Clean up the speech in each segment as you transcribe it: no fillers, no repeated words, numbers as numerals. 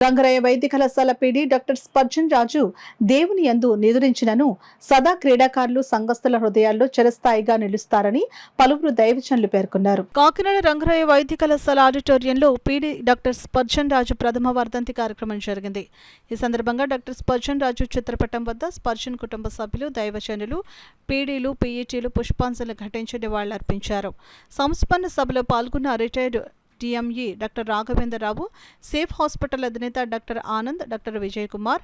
రంగరాయ వైద్య కళాశాల PD doctor Spurgeon రాజు దేవుని యందు నిదురించినను సదా క్రీడాకారులు సంఘస్థుల హృదయాల్లో చిరస్థాయిగా నిలుస్తారని పలువురు దైవజనులు పేర్కొన్నారు. కాకినాడ రంగరాయ వైద్య కళాశాల ఆడిటోరియంలో పీడీ డాక్టర్ స్పర్జన్ రాజు ప్రథమ వర్ధంతి కార్యక్రమం జరిగింది. ఈ సందర్భంగా డాక్టర్ స్పర్జన్ రాజు చిత్రపటం వద్ద స్పర్జన్ కుటుంబ సభ్యులు, దైవజనులు, పీడీలు, పీఈటీలు పుష్పాంజలి ఘటించి నివాళులర్పించారు. సంస్మరణ సభలో పాల్గొన్న retired DME doctor Raghavendrarao, safe hospital అధినేత doctor Anand, doctor Vijay Kumar,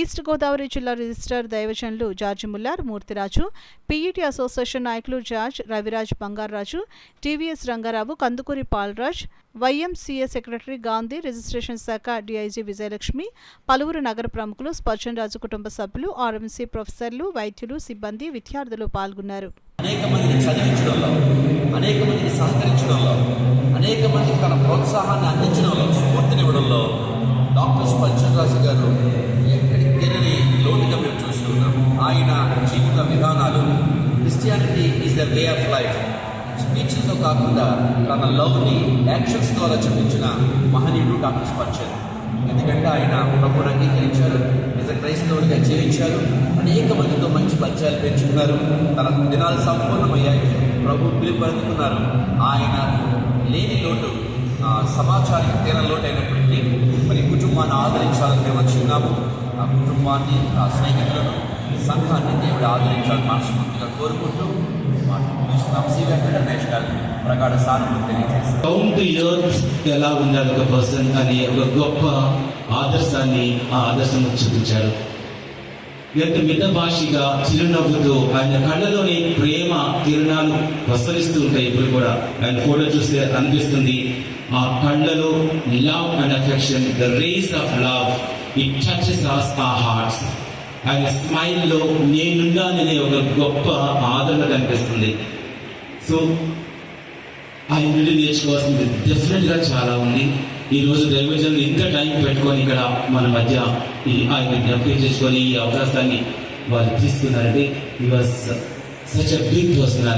east Godavari జిల్లా రిజిస్ట్రార్ దైవజనులు George Muller, Murthyraju, PET association నాయకులు George, Raviraj, Bangaraju, TVS Rangarao, Kandukuri Paulraj, YMCA secretary Gandhi, registration శాఖ DIG విజయలక్ష్మి, పలువురు నగర ప్రముఖులు, స్పర్జన్ రాజు కుటుంబ సభ్యులు, RMC ప్రొఫెసర్లు, వైద్యులు, సిబ్బంది, విద్యార్థులు పాల్గొన్నారు. అనేక మందిని చదివించడంలో, అనేక మందిని సహకరించడంలో, అనేక మందికి తన ప్రోత్సాహాన్ని అందించడంలో, స్ఫూర్తినివ్వడంలో డాక్టర్ స్పర్జన్ రాజు గారు ఎక్కడికి తిరని లోటుగా మేము చూస్తున్నాం. ఆయన జీవిత విధానాలు, Christianity is the way of life, స్పీచ్లతో కాకుండా తన లవ్ని యాక్షన్స్ ద్వారా చూపించిన మహనీయుడు డాక్టర్ స్పర్జన్. ఎందుకంటే ఆయన ప్రభువుని అంగీకరించారు, నిజ క్రైస్తవుడిగా జీవించారు, అనేక మందితో మంచి పరిచయాలు పెంచుకున్నారు. తన దినాలు సంపూర్ణమయ్యాయి, ప్రభు పిలుపు అందుకున్నారు. ఆయన లేని లోటు సమాచారానికి తీర లోటు అయినప్పటికీ మరి కుటుంబాన్ని ఆదరించాలని మేము వచ్చి ఉన్నాము. ఆ కుటుంబాన్ని, ఆ స్నేహితులను, సంఘాన్ని దేవుడు ఆదరించాలని మనస్ఫూర్తిగా కోరుకుంటూ ఇంటర్నేషనల్ ప్రగాఢ సానుభూతి తెలియజేస్తాం. ఎలా ఉండాలి ఒక పర్సన్ అనే ఒక గొప్ప ఆదర్శాన్ని ఆ ఆదర్శం చూపించారు. ఎంత మితభాషిగా, చిరునవ్వుతో ఆయన కళ్ళలోని ప్రేమ కిరణాలు ప్రసరిస్తూ ఉంటాయి. ఇప్పుడు కూడా ఆయన ఫోటో చూస్తే అనిపిస్తుంది, ఆ కళ్ళలో love and affection, the race of love, it touches our hearts. ఆయన స్మైల్లో నేనున్నాననే ఒక గొప్ప ఆదరణ కనిపిస్తుంది. సో ఆయన నుండి నేర్చుకోవాల్సింది డెఫినెట్గా చాలా ఉంది. ఈ రోజు దైవజనులు ఇంత టైం పెట్టుకొని ఇక్కడ మన మధ్య ఆయన జ్ఞాపకం చేసుకొని ఈ అవకాశాన్ని వాళ్ళు తీసుకున్నారంటే, ఈ was such a big personality.